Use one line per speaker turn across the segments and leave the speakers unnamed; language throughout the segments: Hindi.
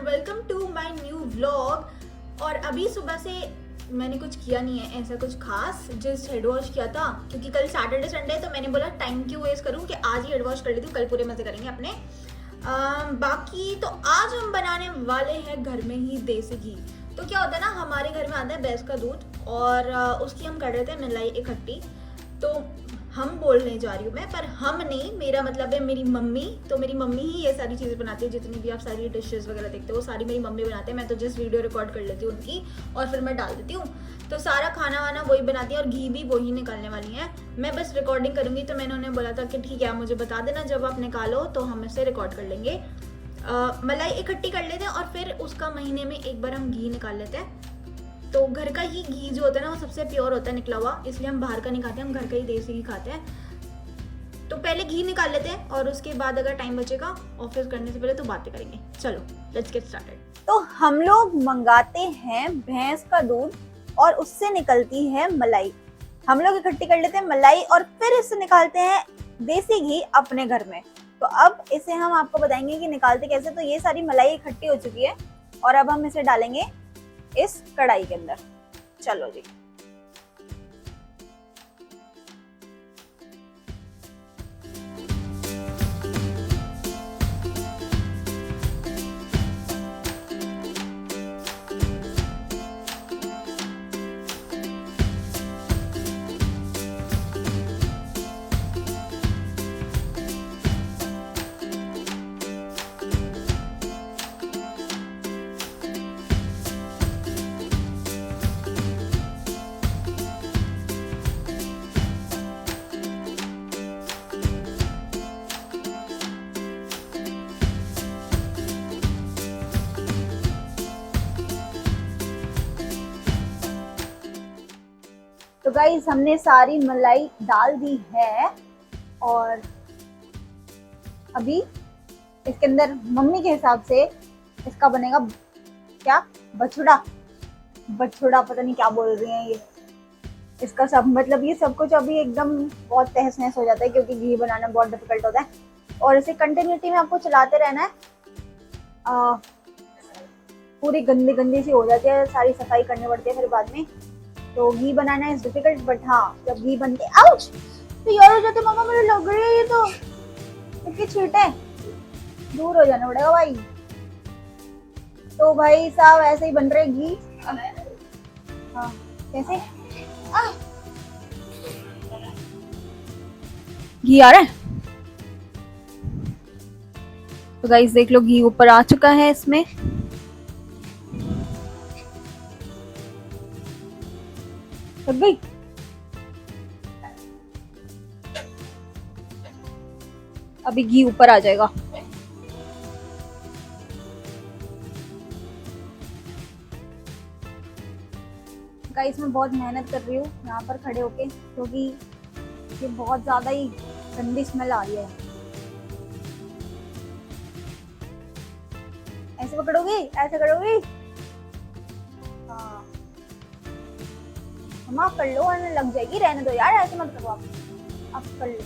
Welcome to my new vlog. और अभी सुबह से मैंने कुछ किया नहीं है ऐसा कुछ खास, जस्ट हेड वॉश किया था क्योंकि कल सैटरडे संडे तो मैंने बोला टाइम क्यों वेस्ट करूं कि आज ही हेड वॉश कर लेती हूँ, कल पूरे मजे करेंगे अपने। बाकी तो आज हम बनाने वाले हैं घर में ही देसी घी। तो क्या होता है ना, हमारे घर में आता है भैंस का दूध और उसकी हम कर रहे थे मलाई इकट्ठी। तो हम बोलने जा रही हूँ मैं, पर हम नहीं, मेरा मतलब है मेरी मम्मी। तो मेरी मम्मी ही ये सारी चीज़ें बनाती है, जितनी भी आप सारी डिशेस वगैरह देखते हो वो सारी मेरी मम्मी बनाते हैं। मैं तो जस्ट वीडियो रिकॉर्ड कर लेती हूँ उनकी और फिर मैं डाल देती हूँ। तो सारा खाना वाना वही बनाती है और घी भी वही निकालने वाली है। मैं बस रिकॉर्डिंग करूँगी। तो मैंने उन्हें बोला था कि ठीक है, आप मुझे बता देना जब आप निकालो तो हम इसे रिकॉर्ड कर लेंगे। मलाई इकट्ठी कर लेते हैं और फिर उसका महीने में एक बार हम घी निकाल लेते हैं। तो घर का ही घी जो होता है ना वो सबसे प्योर होता है निकला हुआ, इसलिए हम बाहर का नहीं खाते, हम घर का ही देसी घी खाते हैं। तो पहले घी निकाल लेते हैं और उसके बाद अगर टाइम बचेगा ऑफिस करने से पहले तो बातें करेंगे। चलो लेट्स गेट स्टार्टेड।
तो हम लोग मंगाते हैं भैंस का दूध और उससे निकलती है मलाई। हम लोग इकट्ठी कर लेते हैं मलाई और फिर इससे निकालते हैं देसी घी अपने घर में। तो अब इसे हम आपको बताएंगे कि निकालते कैसे। तो ये सारी मलाई इकट्ठी हो चुकी है और अब हम इसे डालेंगे इस कढ़ाई के अंदर। चलो जी। तो गाइस हमने सारी मलाई डाल दी है और अभी इसके अंदर मम्मी के हिसाब से इसका बनेगा क्या, बछड़ा पता नहीं क्या बोल रही हैं ये। इसका सब मतलब ये सब कुछ अभी एकदम बहुत तहस नहस हो जाता है क्योंकि घी बनाना बहुत डिफिकल्ट होता है और इसे कंटिन्यूटी में आपको चलाते रहना है। पूरी गंदी सी हो जाती है, सारी सफाई करनी पड़ती है फिर बाद में। तो घी बनाना इज डिफिकल्ट, बट हाँ जब घी बनते आउच तो यार हो जाते, मामा मेरे लग रही है ये तो, इसकी छींटे दूर हो जाना पड़ेगा भाई। तो भाई साहब ऐसे ही बन रहे घी। हाँ कैसे घी आ रहा है। तो गाइस देख लो घी ऊपर आ चुका है इसमें। लग गई। अभी घी ऊपर आ जाएगा। गाइस मैं बहुत मेहनत कर रही हूँ यहाँ पर खड़े होके क्योंकि ये बहुत ज्यादा ही गंदी स्मेल आ रही है। ऐसे पकड़ोगी, ऐसे करोगी। हाँ हम कर लो और लग जाएगी, रहने दो यार, ऐसे मत करो आप कर लो।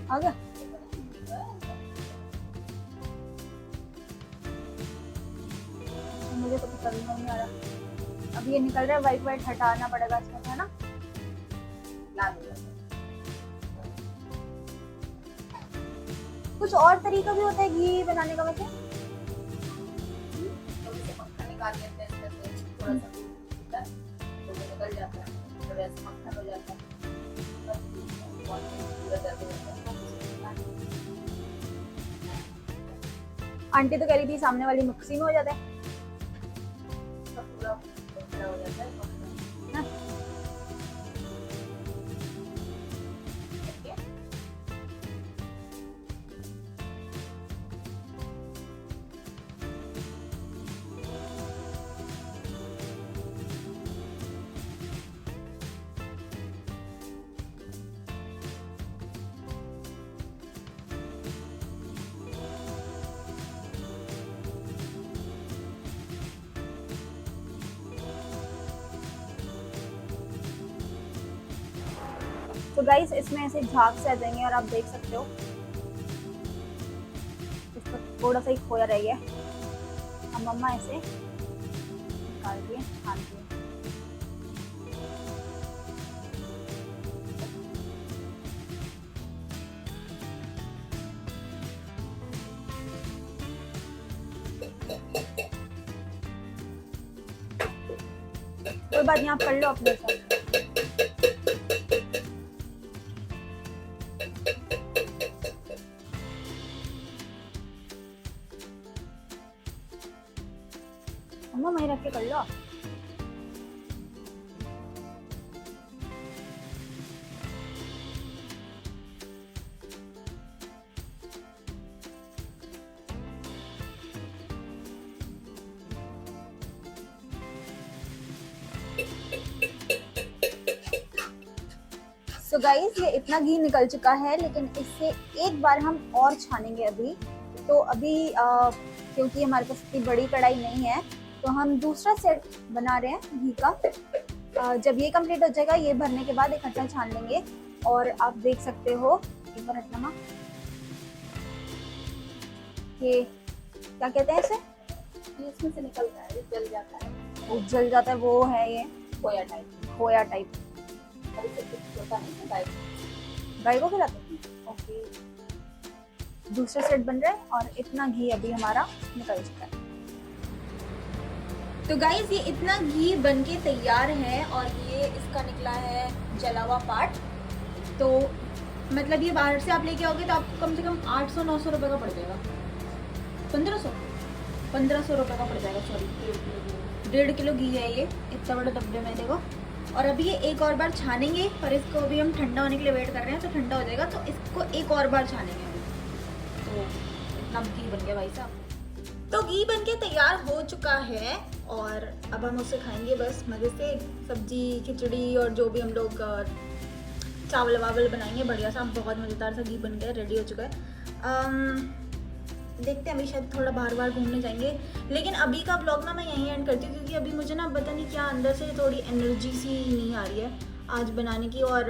आ गया। मुझे तो पता नहीं आ रहा। अब ये निकल रहा है, वाइट वाइट हटाना पड़ेगा इसमें, है ना। कुछ और तरीका भी होता है घी बनाने का वैसे। आंटी तो कह रही थी सामने वाली मिक्सी में हो जाता है। तो गाइस इसमें ऐसे झाग से आ जाएंगे और आप देख सकते हो इसका थोड़ा सा ही खोया रह गया। अब मम्मा ऐसे निकाल दिए, छान दिए। कोई बात नहीं, आप कर लो अपने साथ। मम्मा वहीं रख के कर लो। सो गाइस ये इतना घी निकल चुका है, लेकिन इससे एक बार हम और छानेंगे अभी। तो अभी क्योंकि हमारे पास इतनी बड़ी कढ़ाई नहीं है तो हम दूसरा सेट बना रहे हैं घी का। जब ये कंप्लीट हो जाएगा, ये भरने के बाद इकट्ठा छान लेंगे। और आप देख सकते हो, एक बार हटना, ये क्या कहते हैं इसे,
इसमें से निकलता है, जल जाता है,
वो जल जाता है, वो है ये
खोया टाइप।
खोया टाइप।
होता नहीं गाय
गाय को खिलाते हैं। ओके, दूसरा सेट बन रहा है और इतना घी अभी हमारा निकल चुका है।
तो गाइज ये इतना घी बनके तैयार है और ये इसका निकला है जला हुआ पार्ट। तो मतलब ये बाहर से आप लेके आओगे तो आपको कम से कम 800-900 रुपये का पड़ जाएगा, 1500 रुपये का पड़ जाएगा। सॉरी, 1.5 किलो घी है ये, इतना बड़ा डब्बे में देखो। और अभी ये एक और बार छानेंगे, पर इसको अभी हम ठंडा होने के लिए वेट कर रहे हैं। तो ठंडा हो जाएगा तो इसको एक और बार छानेंगे अभी। तो इतना घी बन गया भाई साहब। तो घी बनके तैयार हो चुका है और अब हम उसे खाएंगे बस मज़े से। सब्जी, खिचड़ी और जो भी हम लोग चावल वावल बनाएंगे बढ़िया सा। बहुत मज़ेदार सा घी बन गया, रेडी हो चुका है। देखते हैं, अभी शायद थोड़ा बाहर घूमने जाएंगे। लेकिन अभी का व्लॉग ना मैं यहीं एंड करती हूँ, क्योंकि अभी मुझे ना पता नहीं क्या अंदर से थोड़ी एनर्जी सी नहीं आ रही है आज बनाने की। और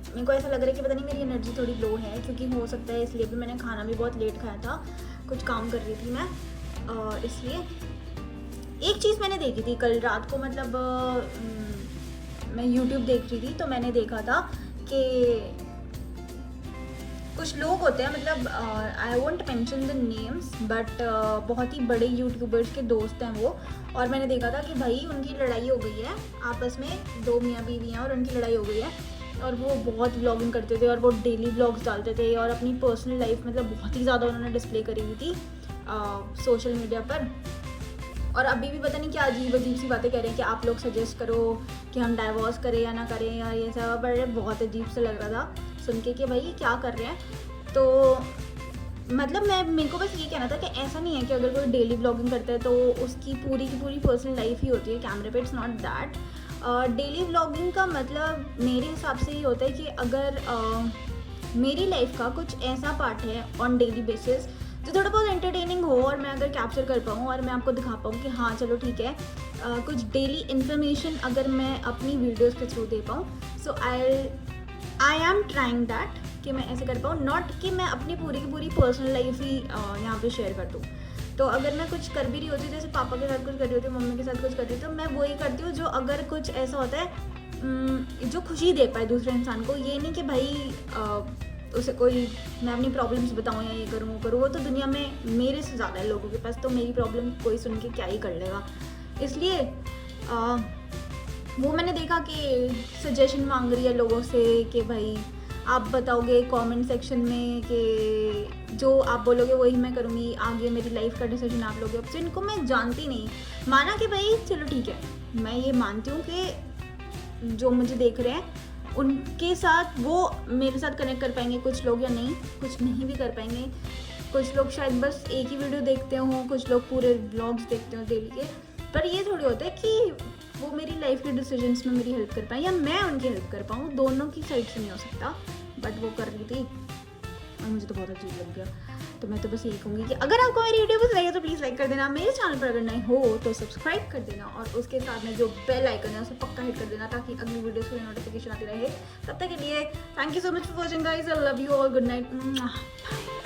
मेरे को ऐसा लग रहा है कि पता नहीं मेरी एनर्जी थोड़ी लो है, क्योंकि हो सकता है इसलिए भी मैंने खाना भी बहुत लेट खाया था, कुछ काम कर रही थी मैं, इसलिए। एक चीज़ मैंने देखी थी कल रात को, मतलब मैं YouTube देख रही थी तो मैंने देखा था कि कुछ लोग होते हैं, मतलब I won't mention the names, but बहुत ही बड़े यूट्यूबर्स के दोस्त हैं वो। और मैंने देखा था कि भाई उनकी लड़ाई हो गई है आपस में, 2 मियाँ बीवी हैं और उनकी लड़ाई हो गई है। और वो बहुत व्लॉगिंग करते थे और वो डेली व्लॉग्स डालते थे और अपनी पर्सनल लाइफ मतलब बहुत ही ज़्यादा उन्होंने डिस्प्ले करी हुई थी सोशल मीडिया पर। और अभी भी पता नहीं क्या अजीब सी बातें कह रहे हैं कि आप लोग सजेस्ट करो कि हम डाइवोर्स करें या ना करें, या ये सब। बड़े बहुत अजीब सा लग रहा था सुन के कि भाई क्या कर रहे हैं। तो मतलब मेरे को बस ये कहना था कि ऐसा नहीं है कि अगर कोई डेली व्लॉगिंग करता है तो उसकी पूरी की पूरी पर्सनल लाइफ ही होती है कैमरे पे। It's not that. Daily vlogging का मतलब मेरे हिसाब से ये होता है कि अगर मेरी लाइफ का कुछ ऐसा पार्ट है ऑन डेली बेसिस जो थोड़ा बहुत एंटरटेनिंग हो और मैं अगर कैप्चर कर पाऊँ और मैं आपको दिखा पाऊँ कि हाँ चलो ठीक है, कुछ डेली इन्फॉर्मेशन अगर मैं अपनी वीडियोस के थ्रू दे पाऊँ, सो आई एम ट्राइंग दैट कि मैं ऐसे कर पाऊँ। नॉट कि मैं अपनी पूरी की पूरी पर्सनल लाइफ ही यहाँ पे शेयर कर दूँ। तो अगर मैं कुछ कर भी रही होती, जैसे पापा के साथ कुछ कर रही होती, मम्मी के साथ कुछ कर रही होती, तो मैं वही करती हूँ जो अगर कुछ ऐसा होता है जो खुशी दे पाए दूसरे इंसान को। ये नहीं कि भाई उसे कोई मैं अपनी प्रॉब्लम्स बताऊँ या ये करूँ वो करूँ। वो तो दुनिया में मेरे से ज़्यादा है लोगों के पास, तो मेरी प्रॉब्लम कोई सुन के क्या ही कर लेगा। इसलिए वो मैंने देखा कि सजेशन मांग रही है लोगों से कि भाई आप बताओगे कमेंट सेक्शन में कि जो आप बोलोगे वही मैं करूँगी, आगे मेरी लाइफ का डिसीजन आप लोगे। अब जिनको मैं जानती नहीं, माना कि भाई चलो ठीक है, मैं ये मानती हूँ कि जो मुझे देख रहे हैं उनके साथ वो मेरे साथ कनेक्ट कर पाएंगे कुछ लोग, या नहीं कुछ नहीं भी कर पाएंगे। कुछ लोग शायद बस एक ही वीडियो देखते हों, कुछ लोग पूरे ब्लॉग्स देखते हो डेली के। पर ये थोड़ी होता है कि वो मेरी लाइफ के डिसीजंस में मेरी हेल्प कर पाएँ या मैं उनकी हेल्प कर पाऊँ। दोनों की साइड से नहीं हो सकता, बट वो कर रही थी। और मुझे तो बहुत अजीब लग गया। तो मैं तो बस यही कहूँगी कि अगर आपको मेरी वीडियो पसंद आई तो प्लीज़ लाइक कर देना, मेरे चैनल पर अगर नए हो तो सब्सक्राइब कर देना और उसके साथ में जो बेल आइकन है उसे पक्का हिट कर देना ताकि अगली वीडियोस की नोटिफिकेशन आती रहे। तब तक के लिए thank you so much for watching guys, I love you all, good night.